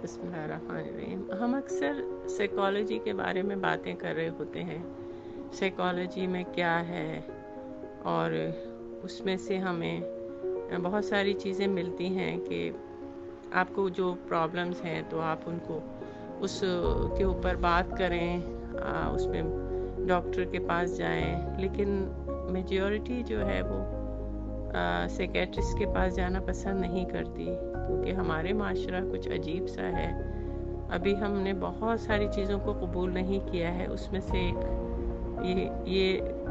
बिस्मिल्लाहिर्रहमानिर्रहीम। हम अक्सर साइकोलॉजी के बारे में बातें कर रहे होते हैं, साइकोलॉजी में क्या है, और उसमें से हमें बहुत सारी चीज़ें मिलती हैं कि आपको जो प्रॉब्लम्स हैं तो आप उनको उस के ऊपर बात करें, उसमें डॉक्टर के पास जाएं, लेकिन मेजॉरिटी जो है वो साइकेट्रिस्ट के पास जाना पसंद नहीं करती, क्योंकि हमारे माशरा कुछ अजीब सा है। अभी हमने बहुत सारी चीज़ों को कबूल नहीं किया है, उसमें से एक ये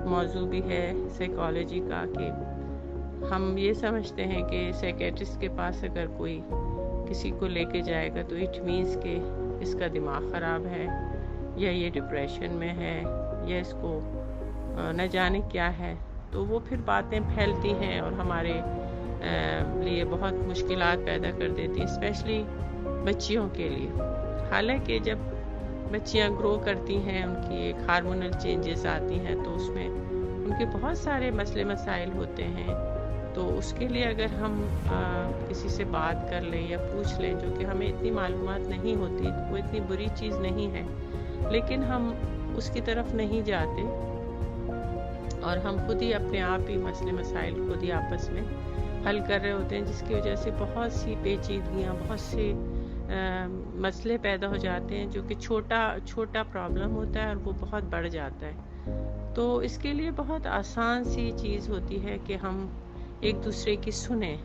मौजू भी है साइकोलॉजी का कि हम ये समझते हैं कि साइकेट्रिस्ट के पास अगर कोई किसी को लेके जाएगा तो इट मीन्स कि इसका दिमाग ख़राब है, या ये डिप्रेशन में है, या इसको न जाने क्या है। तो वो फिर बातें फैलती हैं और हमारे लिए बहुत मुश्किलात पैदा कर देती हैं, स्पेशली बच्चियों के लिए। हालांकि जब बच्चियां ग्रो करती हैं, उनकी एक हार्मोनल चेंजेस आती हैं, तो उसमें उनके बहुत सारे मसले मसाइल होते हैं। तो उसके लिए अगर हम किसी से बात कर लें या पूछ लें, जो कि हमें इतनी मालूमात नहीं होती, तो वो इतनी बुरी चीज़ नहीं है, लेकिन हम उसकी तरफ नहीं जाते और हम खुद ही अपने आप ही मसले मसाइल खुद ही आपस में हल कर रहे होते हैं, जिसकी वजह से बहुत सी पेचीदगियाँ, बहुत से मसले पैदा हो जाते हैं, जो कि छोटा प्रॉब्लम होता है और वो बहुत बढ़ जाता है। तो इसके लिए बहुत आसान सी चीज़ होती है कि हम एक दूसरे की सुने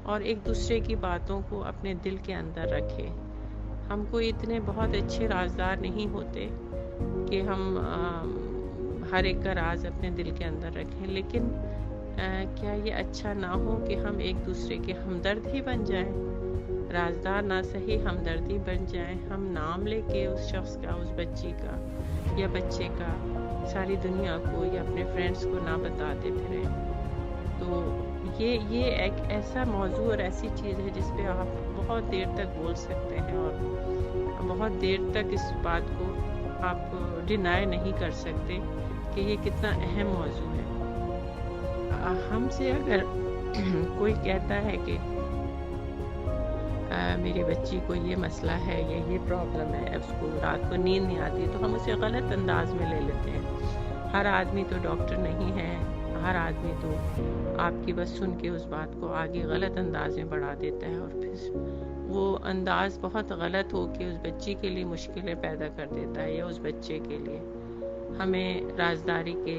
और एक दूसरे की बातों को अपने दिल के अंदर रखें। हम कोई इतने बहुत अच्छे राजदार नहीं होते कि हम हर एक का राज अपने दिल के अंदर रखें, लेकिन क्या ये अच्छा ना हो कि हम एक दूसरे के हमदर्द ही बन जाएं? राजदार ना सही, हमदर्दी बन जाएं। हम नाम लेके उस शख्स का, उस बच्ची का या बच्चे का सारी दुनिया को या अपने फ्रेंड्स को ना बताते फिरें। तो ये एक ऐसा मौजू और ऐसी चीज़ है जिस पे आप बहुत देर तक बोल सकते हैं और बहुत देर तक इस बात को आप डिनाई नहीं कर सकते कि ये कितना अहम मौजू है। हमसे अगर कोई कहता है कि मेरी बच्ची को ये मसला है या ये प्रॉब्लम है, उसको रात को नींद नहीं आती, तो हम उसे गलत अंदाज में ले लेते हैं। हर आदमी तो डॉक्टर नहीं है, हर आदमी तो आपकी बस सुन के उस बात को आगे गलत अंदाज में बढ़ा देता है, और फिर वो अंदाज बहुत गलत हो के उस बच्ची के लिए मुश्किलें पैदा कर देता है या उस बच्चे के लिए। हमें राजदारी के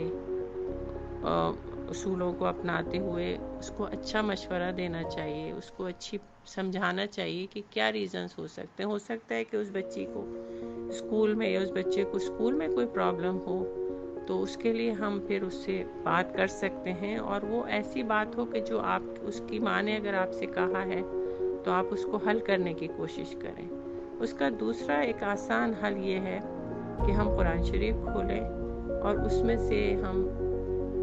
उसूलों को अपनाते हुए उसको अच्छा मशवरा देना चाहिए, उसको अच्छी समझाना चाहिए कि क्या रीज़न्स हो सकते हैं। हो सकता है कि उस बच्ची को स्कूल में या उस बच्चे को स्कूल में कोई प्रॉब्लम हो, तो उसके लिए हम फिर उससे बात कर सकते हैं, और वो ऐसी बात हो कि जो आप उसकी माँ ने अगर आपसे कहा है तो आप उसको हल करने की कोशिश करें। उसका दूसरा एक आसान हल ये है कि हम कुरान शरीफ खोलें और उसमें से हम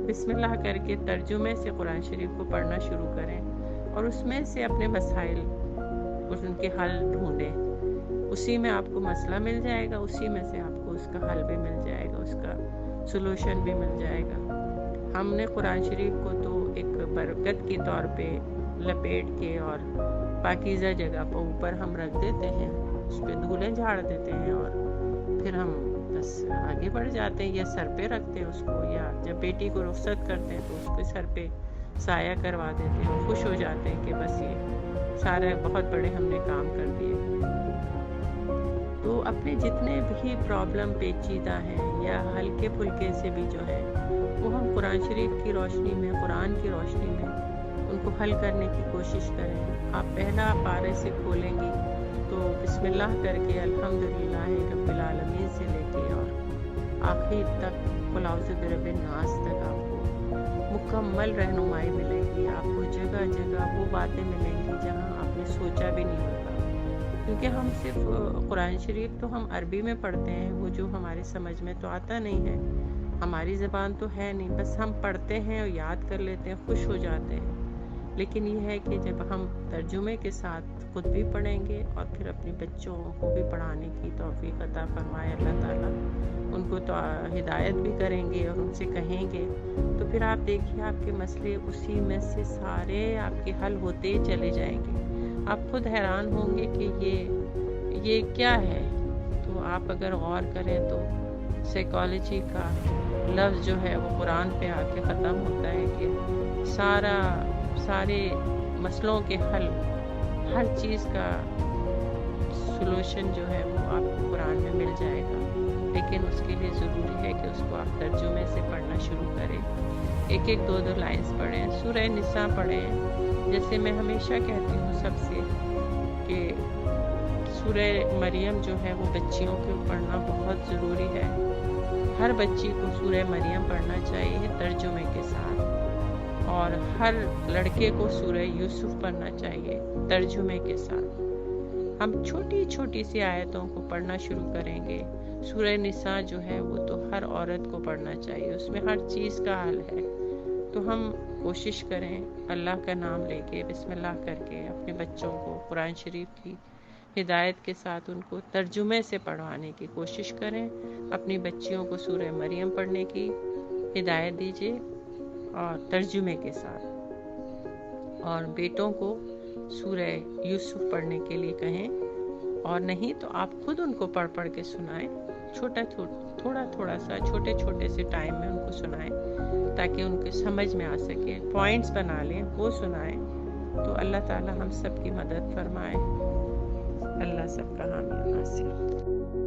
बिस्मिल्लाह करके तर्जुमे से कुरान शरीफ को पढ़ना शुरू करें और उसमें से अपने मसाइल उनके हल ढूंढें। उसी में आपको मसला मिल जाएगा, उसी में से आपको उसका हल भी मिल जाएगा, उसका सलूशन भी मिल जाएगा। हमने कुरान शरीफ को तो एक बरकत के तौर पे लपेट के और पाकीज़ा जगह पर ऊपर हम रख देते हैं, उस पर धूलें झाड़ देते हैं और फिर हम बस आगे बढ़ जाते हैं, या सर पे रखते हैं उसको, या जब बेटी को रुखसत करते हैं तो उसके सर पे साया करवा देते हैं और खुश हो जाते हैं कि बस ये सारे बहुत बड़े हमने काम कर दिए। तो अपने जितने भी प्रॉब्लम पेचीदा हैं या हल्के फुल्के से भी जो है, वो हम कुरान शरीफ की रोशनी में, कुरान की रोशनी में उनको हल करने की कोशिश करें। आप पहला पारे से खोलेंगी तो बिस्मिल्लाह करके अल्हम्दुलिल्लाह रब्बिल आलमीन से लेके और आखिर तक कुल औज़ु बिरब्बिन नास तक आपको मुकम्मल रहनुमाई मिलेगी। आपको जगह जगह वो बातें मिलेंगी जहाँ आपने सोचा भी नहीं होगा, क्योंकि हम सिर्फ कुरान शरीफ तो हम अरबी में पढ़ते हैं, वो जो हमारे समझ में तो आता नहीं है, हमारी ज़बान तो है नहीं, बस हम पढ़ते हैं और याद कर लेते हैं, खुश हो जाते हैं। लेकिन ये है कि जब हम तर्जुमे के साथ खुद भी पढ़ेंगे और फिर अपने बच्चों को भी पढ़ाने की तौफीक अता फरमाए अल्लाह ताला, उनको तो हिदायत भी करेंगे और उनसे कहेंगे, तो फिर आप देखिए आपके मसले उसी में से सारे आपके हल होते चले जाएंगे। आप खुद हैरान होंगे कि یہ کیا ہے؟ تو آپ اگر غور کریں تو سائیکالوجی کا لفظ جو ہے وہ قرآن پہ آ کے ختم ہوتا ہے کہ سارے مسئلوں کے حل، ہر چیز کا سلوشن جو ہے وہ آپ کو قرآن میں مل جائے گا، لیکن اس کے لیے ضروری ہے کہ اس کو آپ ترجمے سے پڑھنا شروع کریں، ایک ایک دو لائنز پڑھیں، سورہ نساء پڑھیں۔ جیسے میں ہمیشہ کہتی ہوں سب سے کہ سورہ مریم جو ہے وہ بچیوں کو پڑھنا بہت ضروری ہے، ہر بچی کو سورہ مریم پڑھنا چاہیے ترجمے کے ساتھ، اور ہر لڑکے کو سورہ یوسف پڑھنا چاہیے ترجمے کے ساتھ۔ ہم چھوٹی چھوٹی سی آیتوں کو پڑھنا شروع کریں گے۔ سورہ نساء جو ہے وہ تو ہر عورت کو پڑھنا چاہیے، اس میں ہر چیز کا حل ہے۔ تو ہم کوشش کریں اللہ کا نام لے کے، بسم اللہ کر کے اپنے بچوں کو قرآن شریف کی ہدایت کے ساتھ ان کو ترجمے سے پڑھوانے کی کوشش کریں۔ اپنی بچیوں کو سورہ مریم پڑھنے کی ہدایت دیجیے اور ترجمے کے ساتھ، اور بیٹوں کو سورہ یوسف پڑھنے کے لیے کہیں، اور نہیں تو آپ خود ان کو پڑھ کے سنائیں، تھوڑا سا چھوٹے سے ٹائم میں ان کو سنائیں تاکہ ان کے سمجھ میں آ سکے، پوائنٹس بنا لیں، وہ سنائیں۔ تو اللہ تعالی ہم سب کی مدد فرمائے، اللہ سب کا حامی ناصر۔